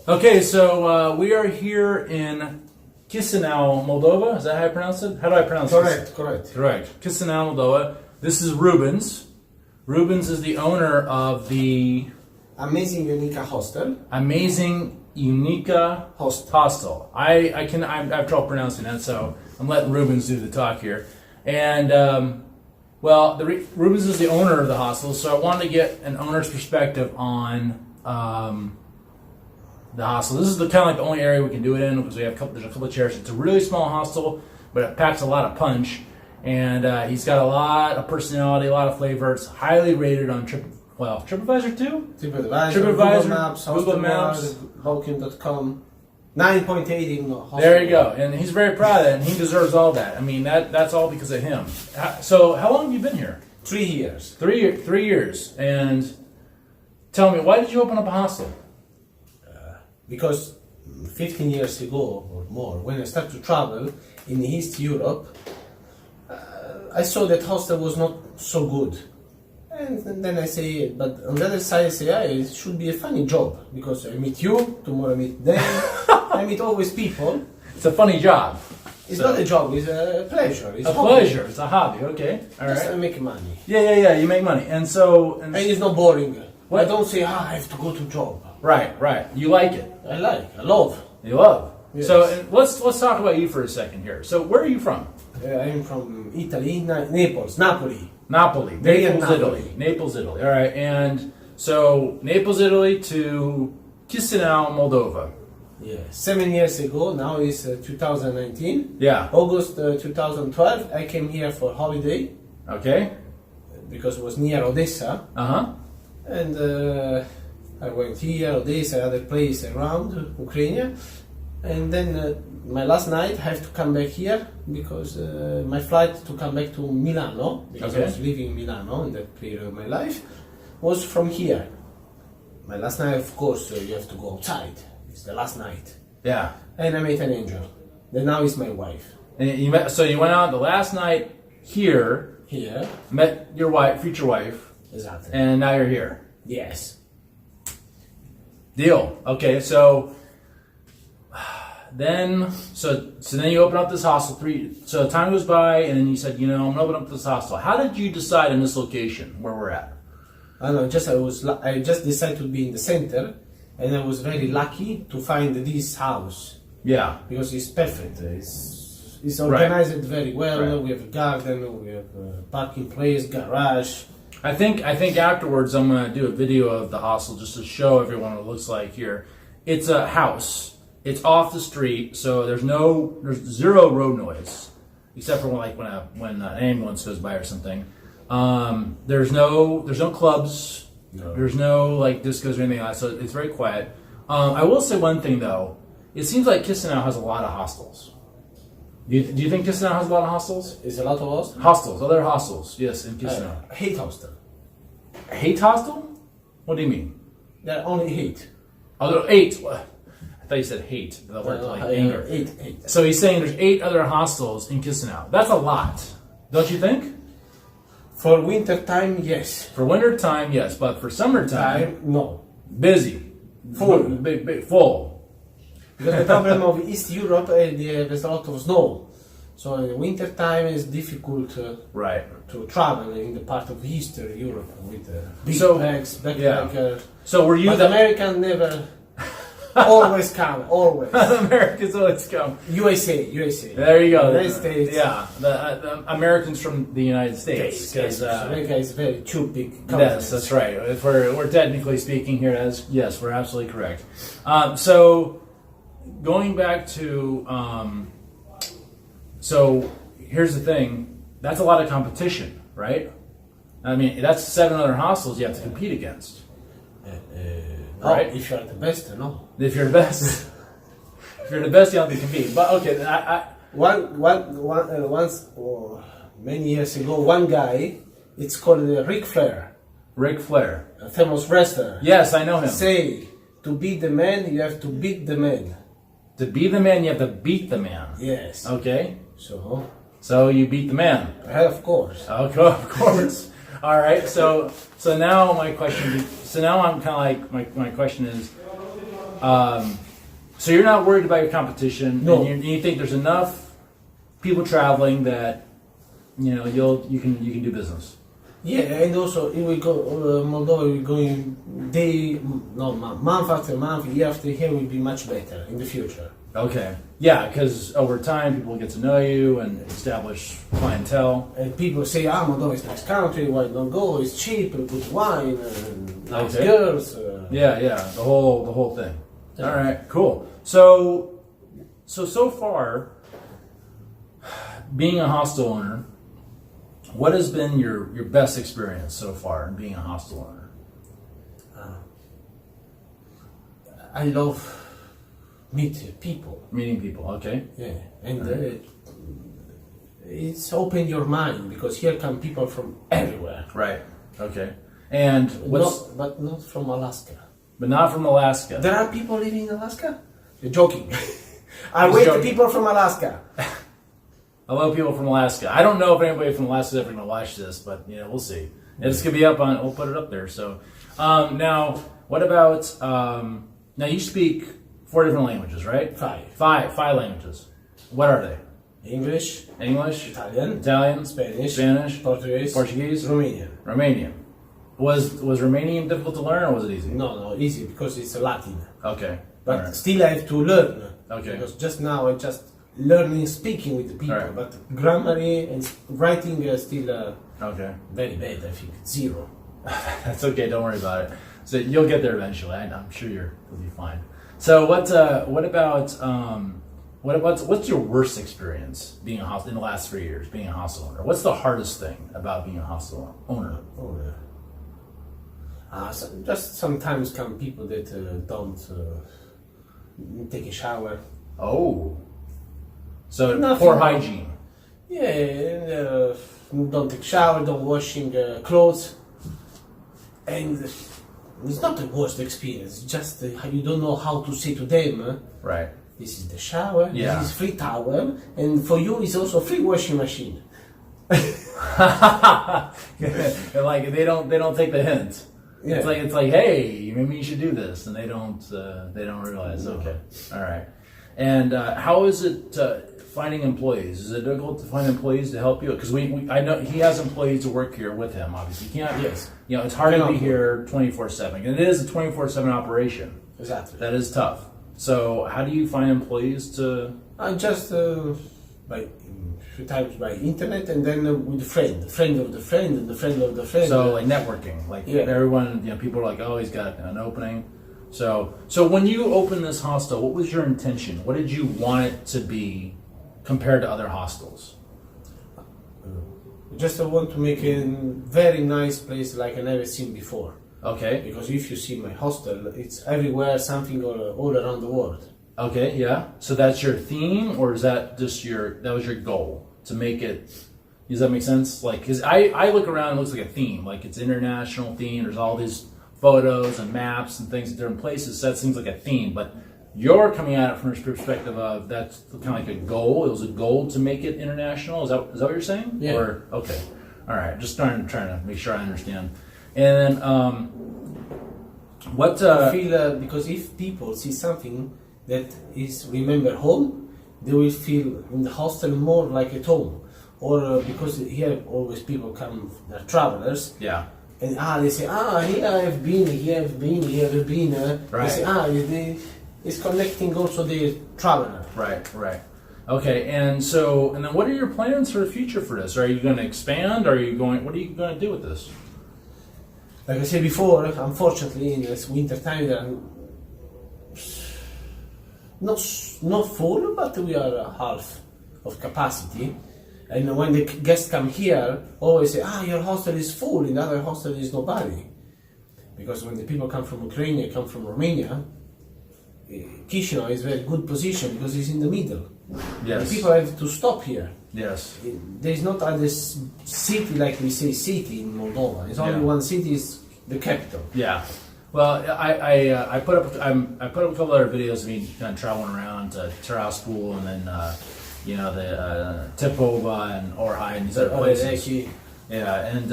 Okay, so we are here in Chisinau, Moldova. Is that how I pronounce it? How do I pronounce it? Correct. Chisinau, Moldova. This is Rubens. Rubens is the owner of the Amazing Ionika Hostel. Amazing Ionika Hostel. I have trouble pronouncing that, so I'm letting Rubens do the talk here. And Rubens is the owner of the hostel, so I wanted to get an owner's perspective on the hostel. This is the kind of like the only area we can do it in because there's a couple of chairs. It's a really small hostel, but it packs a lot of punch. And he's got a lot of personality, a lot of flavor. It's highly rated on TripAdvisor too? TripAdvisor, Google Maps, Booking.com. 9.8 in hostel. There you go. And he's very proud of that, and he deserves all that. I mean, that's all because of him. So how long have you been here? 3 years. 3 years. And tell me, why did you open up a hostel? Because 15 years ago or more, when I started to travel in East Europe, I saw that hostel was not so good. And then I say, but on the other side I say, it should be a funny job, because I meet you, tomorrow I meet them, I meet always people. It's a funny job. It's not a job, it's a pleasure. It's It's a hobby, okay. All right. I make money. Yeah, you make money. And so... And it's not boring. What? I don't say, I have to go to job. Right. You like it. I love. You love. Yes. So let's talk about you for a second here. So where are you from? I'm from Italy, Naples, Napoli. Naples, Italy. All right. And so Naples, Italy to Chisinau, Moldova. Yeah. 7 years ago, now is 2019. Yeah. August 2012, I came here for holiday. Okay. Because it was near Odessa. Uh-huh. And I went here, Odessa, other place around Ukraine. And then my last night I have to come back here because my flight to come back to Milano, because I was living in Milano in that period of my life, was from here. My last night, of course, you have to go outside. It's the last night. Yeah. And I met an angel. That now is my wife. And you went out the last night here. Here. Met your wife, future wife. Exactly. And now you're here. Yes. Deal. Okay, so then you open up this hostel. So time goes by, and then you said, I'm gonna open up this hostel. How did you decide on this location where we're at? I don't know. I just decided to be in the center, and I was very lucky to find this house. Yeah, because it's perfect. It's organized very well. Right. We have a garden. We have a parking place, garage. I think afterwards I'm gonna do a video of the hostel just to show everyone what it looks like here. It's a house. It's off the street, so there's zero road noise, except for when an ambulance goes by or something. There's no clubs. No. There's no discos or anything like that. So it's very quiet. I will say one thing though. It seems like Chisinau has a lot of hostels. Do you think Chisinau has a lot of hostels? Is a lot of hostels? Hostels, other hostels, yes, in Chisinau. Hate hostel. Hate hostel? What do you mean? There are only 8. Oh, 8. I thought you said hate. The word anger. 8. So he's saying there's 8 other hostels in Chisinau. That's a lot, don't you think? For winter time, yes. For winter time, yes, but for summertime, no. Busy, full, big, full. Because the problem of East Europe, there's a lot of snow. So in winter time, it's difficult to travel in the part of Eastern Europe with big bags, backpacker. Yeah. So were you? But American never. Always come, always. Americans always come. USA. There you go. United States. Yeah, the Americans from the United States. Because America is very two big countries. Yes, that's right. If we're technically speaking here, yes, we're absolutely correct. So going back to, so here's the thing. That's a lot of competition, right? I mean, that's 7 other hostels you have to compete against. Right? If you're the best, no. If you're the best, you have to compete. But okay, once many years ago, one guy, it's called Ric Flair. Ric Flair, a famous wrestler. Yes, I know him. Say, to be the man, you have to beat the man. To be the man, you have to beat the man. Yes. Okay. So you beat the man. Of course. Okay, of course. All right. So now my question. So now I'm kind of like my question is, So you're not worried about your competition. No. And you think there's enough people traveling that you can do business. Yeah, and also if we go Moldova, we're going month after month, year after year, will be much better in the future. Okay. Yeah, because over time people get to know you and establish clientele. And people say, Moldova is a nice country, why don't go? It's cheap, good wine, nice Okay. girls. Yeah, the whole thing. Yeah. All right, cool. So far, being a hostel owner, what has been your best experience so far in being a hostel owner? I love meeting people. Okay. Yeah, and it's open your mind because here come people from everywhere. Right. Okay. And But not from Alaska. But not from Alaska. There are people living in Alaska? You're joking. I wait the people from Alaska. Hello, people from Alaska. I don't know if anybody from Alaska is ever going to watch this, but we'll see. It's going to be up on. We'll put it up there. So now, what about? Now you speak 4 different languages, right? 5. Five languages. What are they? English, English, Italian, Spanish, Portuguese, Romanian. Was Romanian difficult to learn, or was it easy? No, easy because it's Latin. Okay. But Alright. still I have to learn. Okay. Because just now I just learning speaking with the people, Alright. but grammar and writing still Okay. very bad. I think 0. That's okay. Don't worry about it. So you'll get there eventually. I'm sure you'll be fine. So what about what's your worst experience being a hostel in the last 3 years being a hostel owner? What's the hardest thing about being a hostel owner? Oh, yeah. Just sometimes come people that don't take a shower. Oh, so Nothing poor wrong. hygiene. Yeah, and, don't take shower, don't washing clothes, and it's not the worst experience. Just you don't know how to say to them. Right. This is the shower. Yeah. This is free towel, and for you it's also free washing machine. Like they don't take the hint. Yeah. It's like hey, maybe you should do this, and they don't realize. No. Okay, all right. And how is it finding employees? Is it difficult to find employees to help you? Because I know he has employees to work here with him. Obviously, you can't. Yes. It's hard to be here 24/7, and it is a 24/7 operation. Exactly. That is tough. So how do you find employees to? I just by few times by internet, and then with friend of the friend, and the friend of the friend. So like networking, like everyone, people are like, oh, he's got an opening. So when you opened this hostel, what was your intention? What did you want it to be compared to other hostels? Just want to make a very nice place like I never seen before. Okay. Because if you see my hostel, it's everywhere, something all around the world. Okay, yeah. So that's your theme, or is that just that was your goal to make it? Does that make sense? Like, because I look around, and it looks like a theme, like it's international theme. There's all these photos and maps and things at different places. So that seems like a theme, but you're coming at it from the perspective of that's kind of like a goal. It was a goal to make it international. Is that what you're saying? Yeah. Or okay, all right. Just trying to make sure I understand. And then what? I feel because if people see something that is remember home, they will feel in the hostel more like at home. Or because here always people come, they're travelers. Yeah. And they say, here I've been, here I've been, here I've been. Right. They say, it's connecting also the traveler. Right. Okay, and then what are your plans for the future for this? Are you going to expand? What are you going to do with this? Like I said before, unfortunately in this winter time, there are not full, but we are half of capacity. And when the guests come here, always say, your hostel is full, in the other hostel is nobody. Because when the people come from Ukraine, come from Romania, Chisinau is a very good position because it's in the middle. Yes. And people have to stop here. Yes. There is not other city like we say city in Moldova. It's only one city, is the capital. Yeah. Well, I put up a couple other videos of me kind of traveling around to Tiraspol and then the Tepova and Orhai and these other places. Yeah, and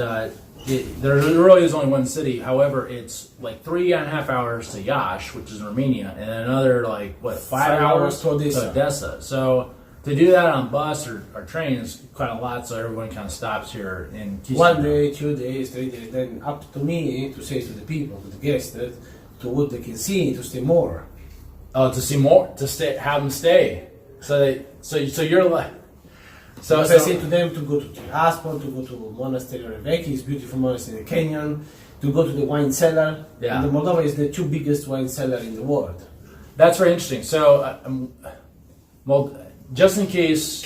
there really is only one city. However, it's like 3.5 hours to Yash, which is in Romania, and another like what 5 hours to Odessa. So to do that on bus or train is quite a lot. So everyone kind of stops here in Chisinau. 1 day, 2 days, 3 days. Then up to me to say to the people, to the guests, to what they can see, to stay more. Oh, to see more, to stay, have them stay. So you're like. So I say to them to go to Aspon, to go to Monastery Reveki, it's beautiful monastery in the canyon, to go to the wine cellar. Yeah. And the Moldova is the 2 biggest wine cellar in the world. That's very interesting. So, just in case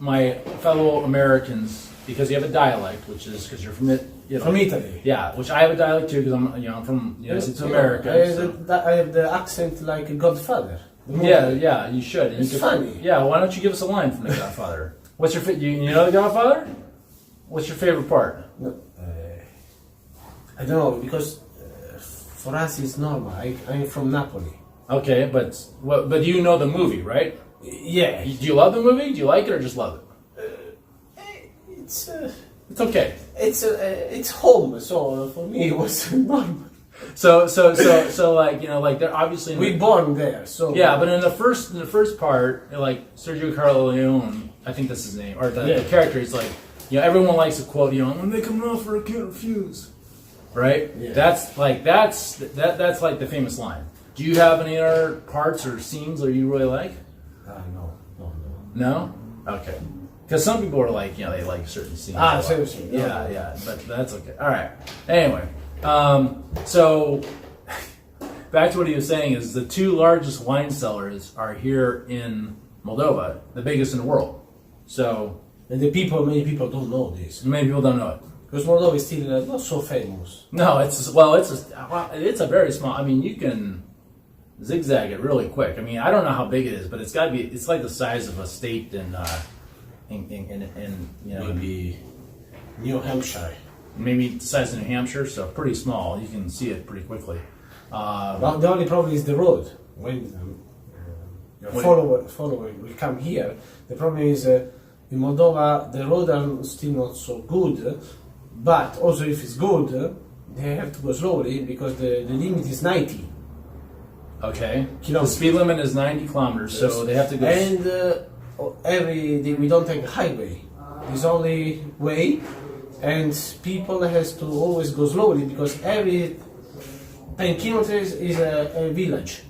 my fellow Americans, because you have a dialect, which is because you're from it, From Italy. Yeah, which I have a dialect too, because I'm from the United States of America. I have the accent like a Godfather. Yeah, you should. It's funny. Yeah, why don't you give us a line from The Godfather? What's your you know The Godfather? What's your favorite part? No, I don't know, because for us it's normal. I'm from Napoli. Okay, but you know the movie, right? Yeah. Do you love the movie? Do you like it or just love it? It's okay. It's home, so for me it was normal. So like like they're obviously we born there, so yeah. But in the first part, like Sergio Leone, I think that's his name, or the character is like everyone likes to quote when they come out for a can't refuse, right? Yeah. That's like the famous line. Do you have any other parts or scenes that you really like? No. Okay. Because some people are like, they like certain scenes. Seriously. Yeah, but that's okay. All right. Anyway, so back to what he was saying is the 2 largest wine cellars are here in Moldova, the biggest in the world. So, and many people don't know this. Many people don't know it. Because Moldova is still not so famous. No, it's a very small. I mean, you can zigzag it really quick. I mean, I don't know how big it is, but it's got to be. It's like the size of a state in maybe New Hampshire. Maybe the size of New Hampshire, so pretty small. You can see it pretty quickly. Well, the only problem is the road. When your follower will come here, the problem is in Moldova the roads are still not so good. But also, if it's good, they have to go slowly because the limit is 90. Okay. Kilometers. The speed limit is 90 kilometers, so they have to go. And every day we don't take a highway. It's only way, and people has to always go slowly because every 10 kilometers is a village.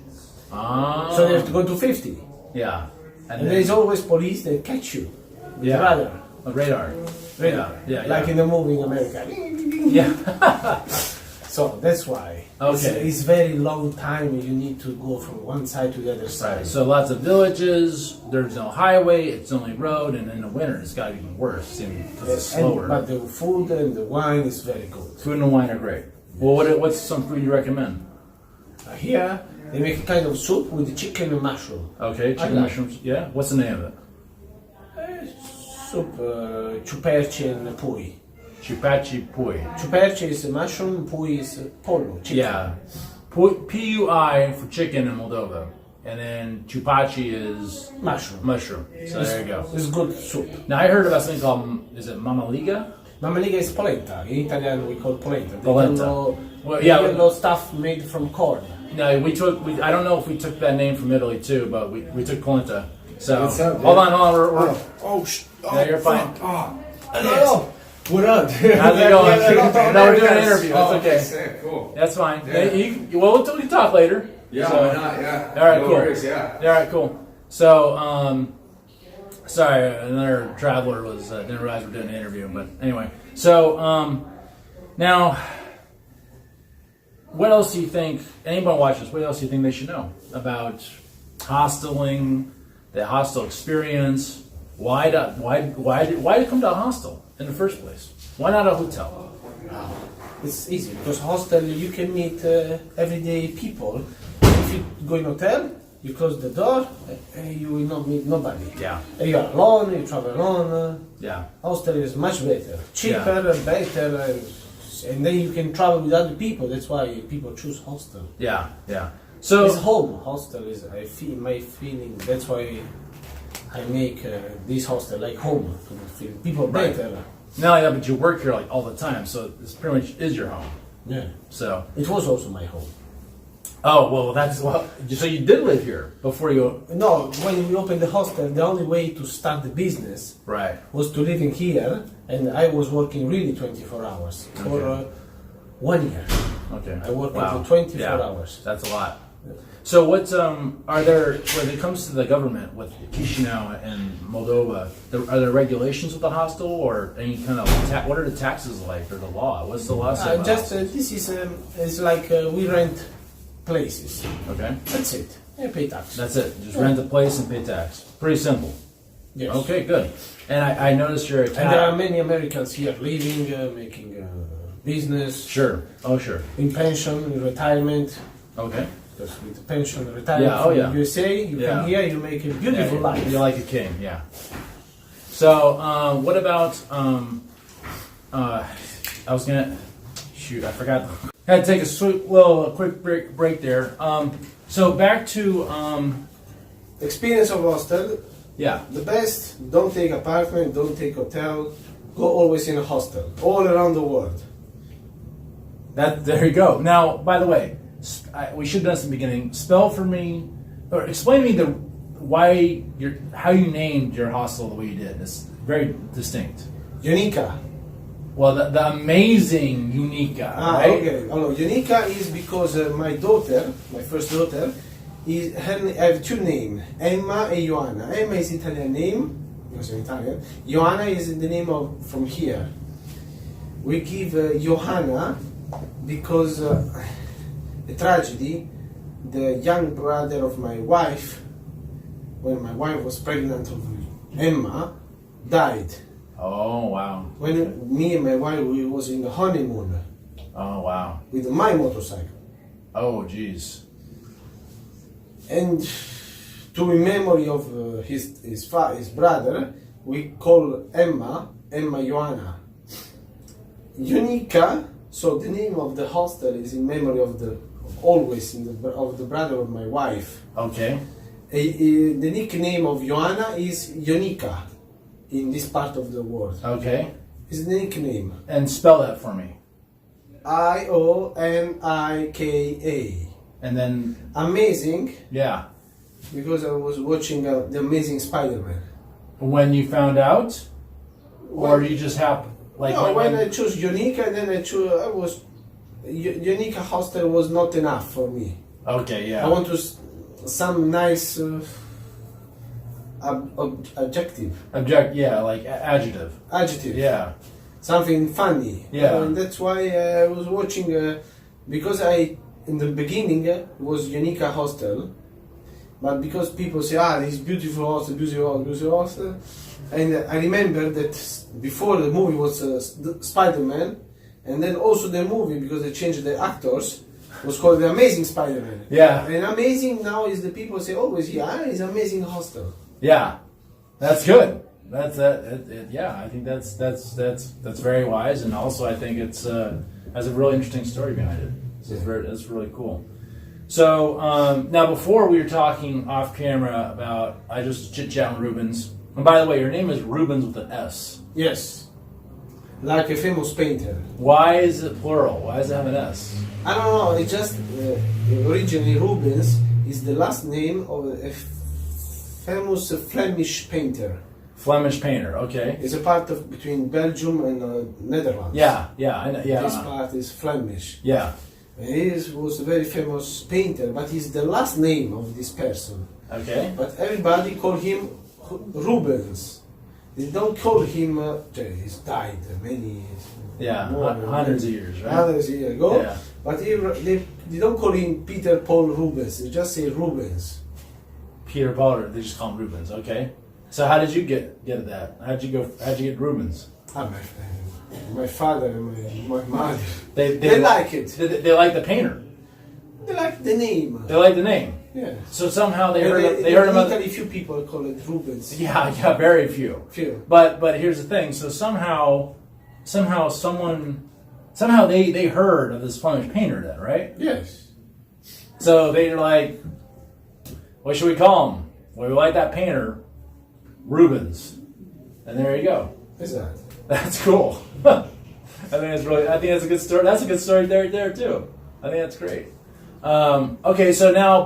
So they have to go to 50. Yeah. And there is always police that catch you with radar. A radar. Yeah. Like in the movie in America. Yeah. So that's why. Okay. It's very long time. You need to go from one side to the other side. Right. So lots of villages. There's no highway. It's only road, and in the winter it's got even worse because it's slower. But the food and the wine is very good. Food and wine are great. Well, what's some food you recommend? Here they make a kind of soup with chicken and mushroom. Okay, chicken mushrooms. Yeah. What's the name of it? Soup, ciuperci and pui. Ciuperci pui. Ciuperci is mushroom, pui is pollo, chicken. Yeah. Pui for chicken in Moldova. And then ciuperci is mushroom. So there you go. It's good soup. Now I heard about something called, is it mamaliga? Mamaliga is polenta. In Italian we call polenta. Polenta. Yellow stuff made from corn. No, I don't know if we took that name from Italy too, but we took polenta. So up, hold on. Oh, you're fine. Hello. What up? How's it going? No, we're doing an interview. That's okay. Sick, cool. That's fine. Yeah. We can talk later. Yeah, So- why not? Yeah. All right, No cool. worries, yeah. All right, cool. So, sorry, another traveler didn't realize we're doing an interview, but anyway. So, now, what else do you think? Anybody watch this? What else do you think they should know about hosteling, the hostel experience? Why to come to a hostel in the first place? Why not a hotel? It's easy because hostel you can meet everyday people. If you go in hotel, you close the door, you will not meet nobody. Yeah. You are alone, you travel alone. Yeah. Hostel is much better, cheaper, better, and then you can travel with other people. That's why people choose hostel. Yeah. So It's home. Hostel is my feeling. That's why I make this hostel like home to feel people Right. better. No, yeah, but you work here like all the time, so this pretty much is your home. Yeah. So, It was also my home. oh well, so you did live here before you. No, when we opened the hostel, the only way to start the business Right. was to live in here, and I was working really 24 hours for Okay. 1 year. Okay. I worked Wow. for 24 Yeah. hours. That's a lot. So what's are there when it comes to the government with Chisinau and Moldova? Are there regulations with the hostel or any kind of what are the taxes like or the law? What's the law say about Just hostels? this is it's like we rent places. Okay, That's it. I pay tax. that's it. Just rent the place and pay tax. Pretty simple. Yes. Okay, good. And I noticed you're a And there are cat. many Americans here living, making business, Sure. Oh, sure. in pension, in retirement. Okay. Because with pension, retirement Yeah, oh, from yeah. USA, you Yeah. come here, you make a beautiful Yeah, life. you're like a king. Yeah. So what about I was gonna shoot. I forgot. Had to take a quick break there. So back to Experience of hostel, yeah. the best, don't take apartment, don't take hotel, go always in a hostel, all around the world. There you go. Now, by the way, we should have done this in the beginning. Spell for me, or explain to me how you named your hostel the way you did. It's very distinct. Ionika. Well, the amazing Ionika, right? Okay. Ionika is because my daughter, my first daughter, I have two names, Emma and Ioana. Emma is Italian name, because I'm Italian. Ioana is the name from here. We give Johanna because a tragedy, the young brother of my wife, when my wife was pregnant of Emma, died. Oh wow! When me and my wife we was in the honeymoon Oh wow! with my motorcycle, Oh geez! and to in memory of his brother, we call Emma Ioana. Ionika. So the name of the hostel is in memory of the brother of my wife. Okay. The nickname of Ioana is Ionika in this part of the world. Okay. It's the nickname. And spell that for me. Ionika. And then Amazing, yeah. because I was watching the Amazing Spider-Man. When you found out, or you just when I chose Ionika, then Ionika Hostel was not enough for me. Okay, yeah. I want some nice adjective. Adjective. Adjective. Yeah. Something funny. Yeah. And that's why I was watching, because in the beginning, it was Ionika Hostel, but because people say, this beautiful hostel, beautiful hostel, and I remember that before the movie was Spider-Man, and then also the movie, because they changed the actors, was called The Amazing Spider-Man. Yeah. And amazing now is the people say always, it's Amazing Hostel. Yeah. That's good. That's yeah. I think that's very wise, and also I think it's has a really interesting story behind it. So it's really cool. So now, before we were talking off camera about, I just chit chat with Rubens. And by the way, your name is Rubens with an S. Yes. Like a famous painter. Why is it plural? Why does it have an S? I don't know, it just originally Rubens is the last name of a famous Flemish painter. Flemish painter. Okay. It's a part of between Belgium and Netherlands. Yeah. I know. Yeah. This part is Flemish. Yeah. He was a very famous painter, but he's the last name of this person. Okay. But everybody call him Rubens. They don't call him. He's died many. Yeah. more than Hundreds of years, right? Hundreds of years ago. Yeah. But they don't call him Peter Paul Rubens. They just say Rubens. Peter Potter. They just call him Rubens. Okay. So how did you get at that? How'd you get Rubens? My father and my mother. They like it. They like the painter. They like the name. They like the name. Yeah. So somehow they heard In about. Italy, few people call it Rubens. Yeah, very few. Few. But here's the thing. So somehow they heard of this Flemish painter then, right? Yes. So they're like, what should we call him? Well, we like that painter, Rubens. And there you go. Exactly. That's cool. I think that's a good story. That's a good story there too. I think that's great. Okay, so now,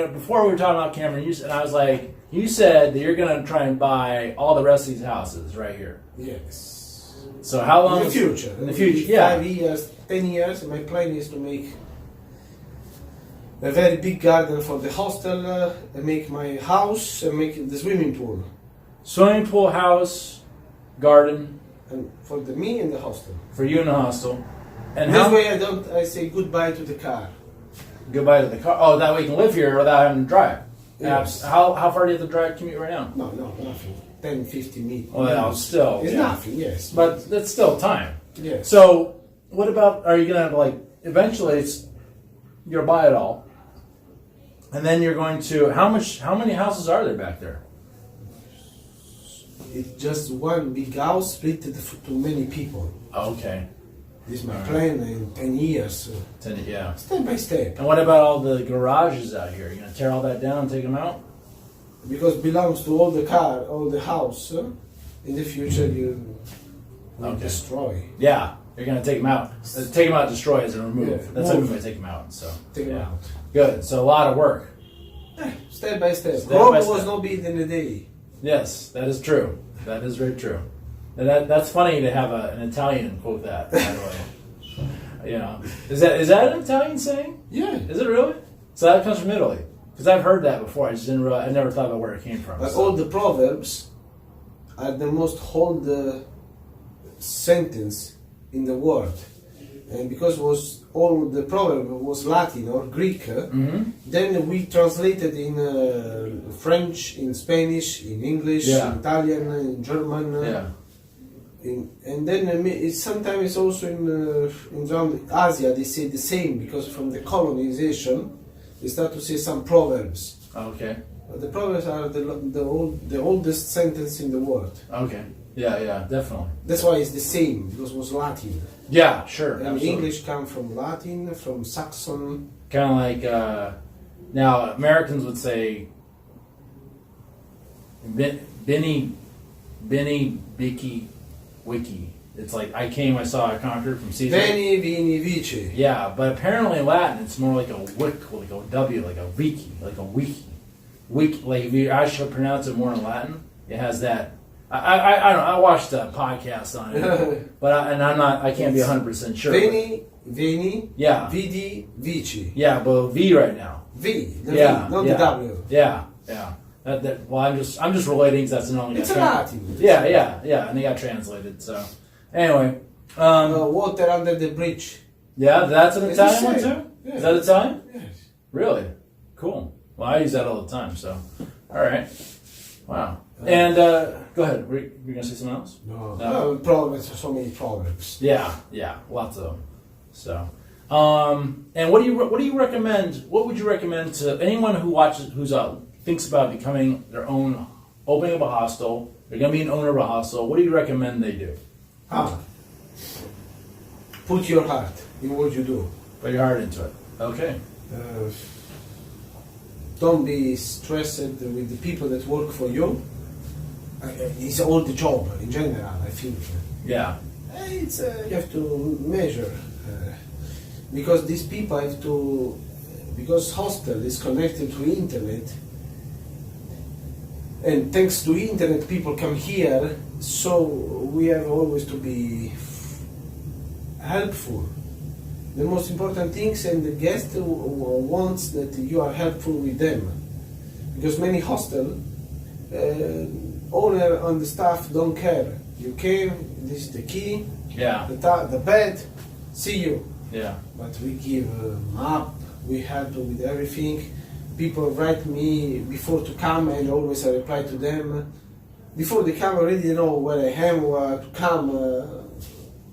before we were talking about Cameron, I was like, you said that you're going to try and buy all the rest of these houses right here. Yes. So how long? In the future. In the future, yeah. 5 years, 10 years. My plan is to make a very big garden for the hostel, and make my house, and make the swimming pool. Swimming pool, house, garden. And for me and the hostel. For you in the hostel. And this way I say goodbye to the car. Goodbye to the car. Oh, that way you can live here without having to drive. Yes. How far do you have to drive commute right now? No, nothing. 10, 15 minutes. Well, still. It's yeah. nothing, yes. But that's still time. Yes. So, what about, are you going to eventually you'll buy it all. And then you're going to, how many houses are there back there? It's just one big house split to many people. Okay. This is my plan in 10 years. Yeah. Step by step. And what about all the garages out here? You're going to tear all that down and take them out? Because it belongs to all the house. In the future you will destroy. Yeah. You're going to take them out. Take them out, destroy as and remove. Yeah, That's how we take them out. So take them out. Good. So a lot of work. Step by step. Step by Rome step. was not built in a day. Yes, that is true. That is very true. And that's funny to have an Italian quote that, by the way. You know, is that an Italian saying? Yeah. Is it really? So that comes from Italy. Because I've heard that before. I just didn't realize, I never thought about where it came from. But all the proverbs are the most old sentence in the world. And because all the proverb was Latin or Greek, then we translated in French, in Spanish, in English, in Italian, in German. And then sometimes also in around Asia they say the same, because from the colonization they start to say some proverbs. Okay. But the proverbs are the oldest sentence in the world. Okay. Yeah, definitely. That's why it's the same, because it was Latin. Yeah, sure. And absolutely. English come from Latin, from Saxon. Kind of like, now Americans would say, Benny, Bicky, Wiki. It's like, I came, I saw, I conquered from Caesar. Veni, vini, vici. Yeah, but apparently in Latin it's more like a wick, like a W, like a wiki, like a wiki. Wiki, like if you actually pronounce it more in Latin, it has that. I don't know, I watched a podcast on it, but I can't be 100% sure. Veni, yeah. vidi, vici. Yeah, but V right now. V, the yeah, V, not yeah, the W. Yeah. Well, I'm just relating because that's the only. It's a Latin. Yeah, and they got translated. So, anyway, water under the bridge. Yeah, that's an Italian one too. Yeah. Is that Italian? Yes. Really? Cool. Well, I use that all the time. So, all right. Wow. And go ahead. Were you gonna say something else? No. Proverbs. So many proverbs. Yeah, lots of them. So, and what do you recommend? What would you recommend to anyone who watches, thinks about becoming their own, opening up a hostel? They're gonna be an owner of a hostel. What do you recommend they do? Put your heart in what you do. Put your heart into it. Okay. Don't be stressed with the people that work for you. It's all the job in general, I think. Yeah. It's you have to measure because these people have to, because hostel is connected to internet, and thanks to internet people come here. So we have always to be helpful. The most important things, and the guest wants that you are helpful with them, because many hostel owner and the staff don't care. You came, this is the key, the bed, see you. Yeah. But we give map, we help with everything. People write me before to come, and always I reply to them. Before they come, I already know where I am, where to come.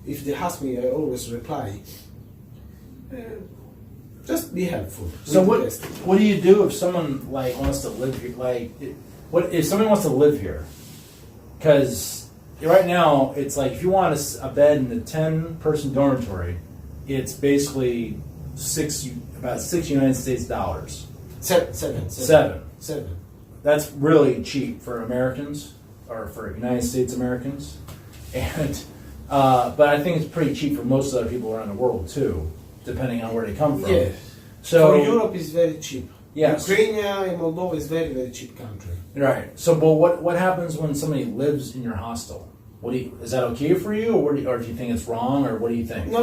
If they ask me, I always reply. Just be helpful. So what do you do if someone wants to live here? What if someone wants to live here? Because right now it's like if you want a bed in a 10-person dormitory, it's basically about $6 United States dollars. Seven. That's really cheap for Americans, or for United States Americans. And But I think it's pretty cheap for most other people around the world too, depending on where they come from. Yeah. So For Europe, it's very cheap. Yes. Ukraine and Moldova is very, very cheap country. Right. So, but what happens when somebody lives in your hostel? Is that okay for you, or do you think it's wrong, or what do you think? No.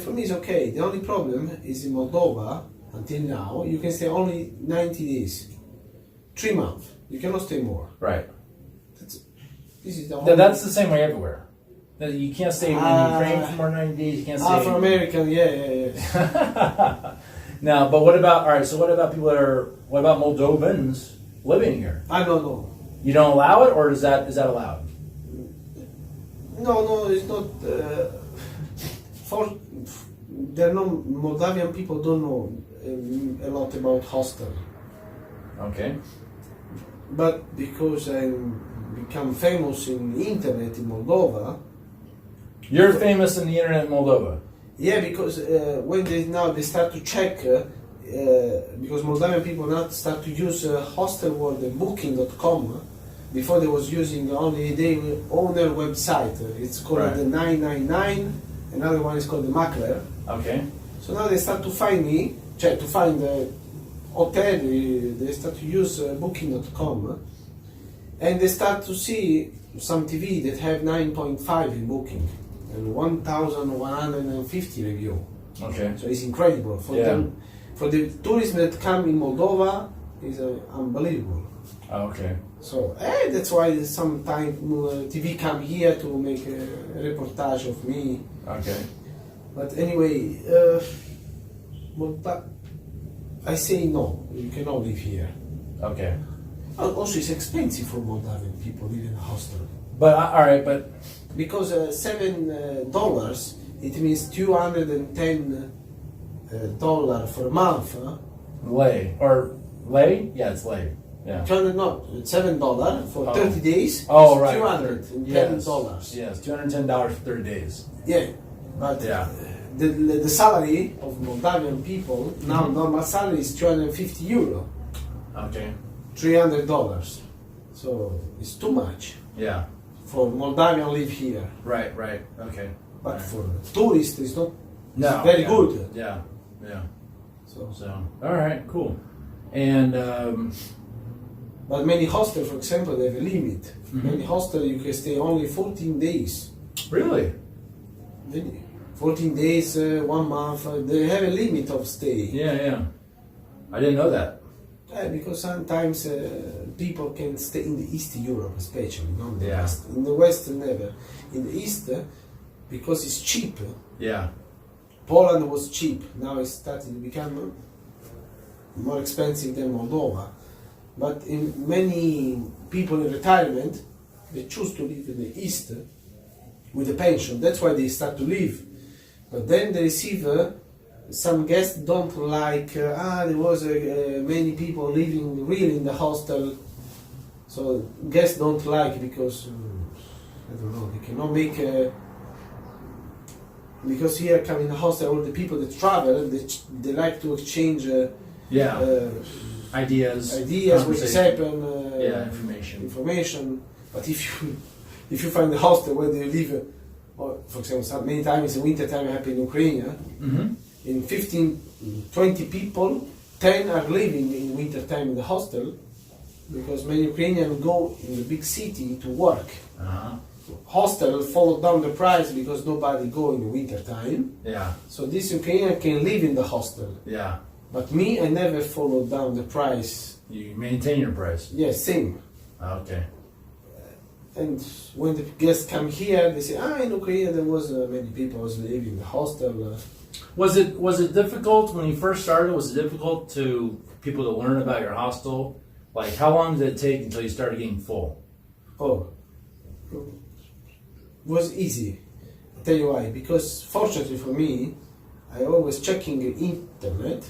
For me, it's okay. The only problem is in Moldova, until now, you can stay only 90 days. 3 months. You cannot stay more. Right. This is the only... That's the same way everywhere. That you can't stay in Ukraine for more than 90 days. You can't stay. For American, yeah. Now, but what about, all right, so what about what about Moldovans living here? I don't know. You don't allow it, or is that allowed? No, it's not. There no Moldavian people don't know a lot about hostel. Okay. But because I become famous in the internet in Moldova. You're famous in the internet in Moldova. Yeah, because when they start to check, because Moldavian people now start to use hostel world and booking.com. Before they was using only their owner website. It's called the 999. Another one is called the Makler. Okay. So now they start to find me, to find the hotel. They start to use booking.com, and they start to see some TV that have 9.5 in booking and 1,150 review. Okay. So it's incredible for them. For the tourists that come in Moldova, is unbelievable. Okay. So that's why sometimes TV come here to make a reportage of me. Okay. But anyway, I say no, you cannot live here. Okay. Also, it's expensive for Moldavian people live in a hostel. But all right, but because $7, it means $210 for a month. lay? Yeah, it's lay. Yeah. It's $7 for 30 days. Oh, right. $210. Yes, $210 for 30 days. Yeah, but Yeah. the salary of Moldavian people now normal salary is €250, Okay. $300. So it's too much Yeah. for Moldavian live here. Right. Okay. But for tourists, it's not No. very good. Yeah. So, All right, cool. And but many hostels, for example, they have a limit. Mhm. Many hostels you can stay only 14 days. really, 14 days, 1 month. They have a limit of stay. yeah. I didn't know that. Because sometimes people can stay in the East Europe, especially, not in the Yeah. West. In the West, never. In the East, because it's cheap. Yeah. Poland was cheap. Now it's starting to become more expensive than Moldova. But in many people in retirement, they choose to live in the East with a pension. That's why they start to live. But then they receive some guests don't like. There was many people living really in the hostel, so guests don't like because I don't know. They cannot make. Because here come in the hostel, all the people that travel, they like to exchange. Ideas, what has happened, information. But if you find a hostel where they live, or for example, many times in winter time happened in Ukraine, in 15, 20 people, 10 are living in winter time in the hostel, because many Ukrainians go in the big city to work. Hostel followed down the price because nobody go in the winter time. Yeah. So this Ukrainian can live in the hostel. Yeah. But me, I never followed down the price. You maintain your price. Yes, same. Okay. And when the guests come here, they say, in Ukraine there was many people was living in the hostel. Was it difficult when you first started? Was it difficult to people to learn about your hostel? Like, how long did it take until you started getting full? It was easy. I'll tell you why. Because fortunately for me, I always checking the internet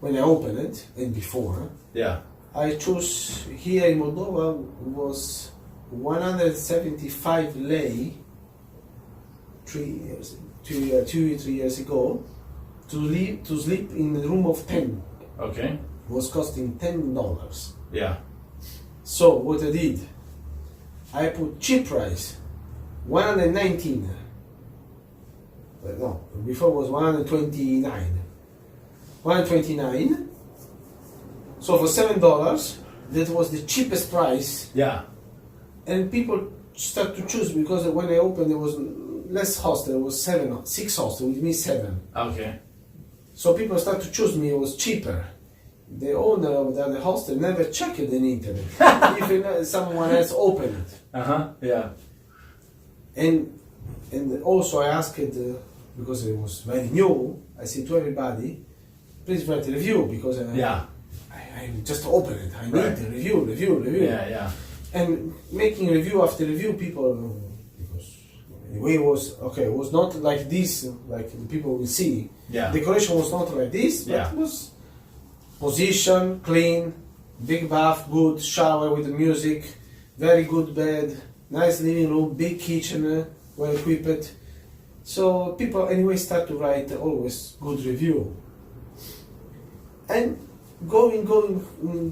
when I open it and before. Yeah. I choose here in Moldova was 175 lei 3 years ago to sleep in a room of 10. Okay. It was costing $10. Yeah. So what I did, I put cheap price 119. No, before was 129. 129. So for $7, that was the cheapest price. Yeah. And people start to choose because when I opened, there was less hostel. It was 6 hostel, with me 7. Okay. So people start to choose me. It was cheaper. The owner of the other hostel never checked the internet. If someone else opened it. Yeah. And also I asked, because it was very new, I said to everybody, please write a review because I just opened it. I need the review. Yeah. And making review after review, people, because anyway it was not like this, like people will see. Yeah. Decoration was not like this, but Yeah. it was position, clean, big bath, good shower with the music, very good bed, nice living room, big kitchen, well equipped. So people anyway start to write always good review. And going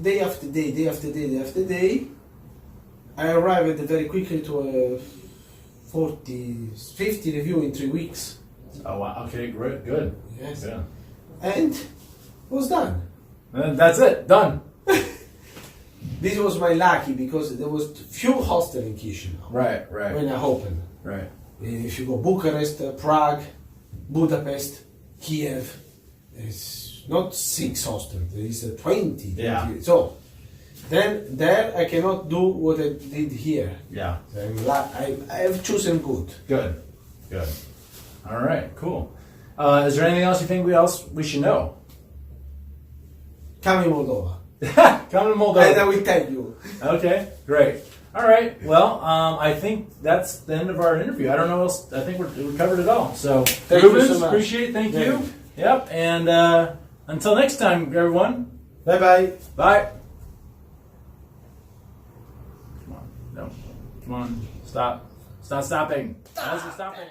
day after day, I arrived very quickly to a 50 review in 3 weeks. Oh wow. Okay, great, good. Yes. Yeah. And was done. And that's it. Done. This was my lucky because there was few hostels in Chisinau. Right. When I opened. Right. If you go Bucharest, Prague, Budapest, Kiev, it's not 6 hostels. There is 20. Yeah. So then there I cannot do what I did here. Yeah. I have chosen good. Good. All right. Cool. Is there anything else you think we should know? Come in Moldova. Come to Moldova. And I will tell you. Okay, great. All right. Well, I think that's the end of our interview. I don't know what else. I think we covered it all. So, Thank you Rubens, so much. appreciate it. Thank Yeah. you. Yep. And until next time, everyone. Bye bye. Bye. Come on. No. Come on. Stop. Stop stopping. How's it stopping?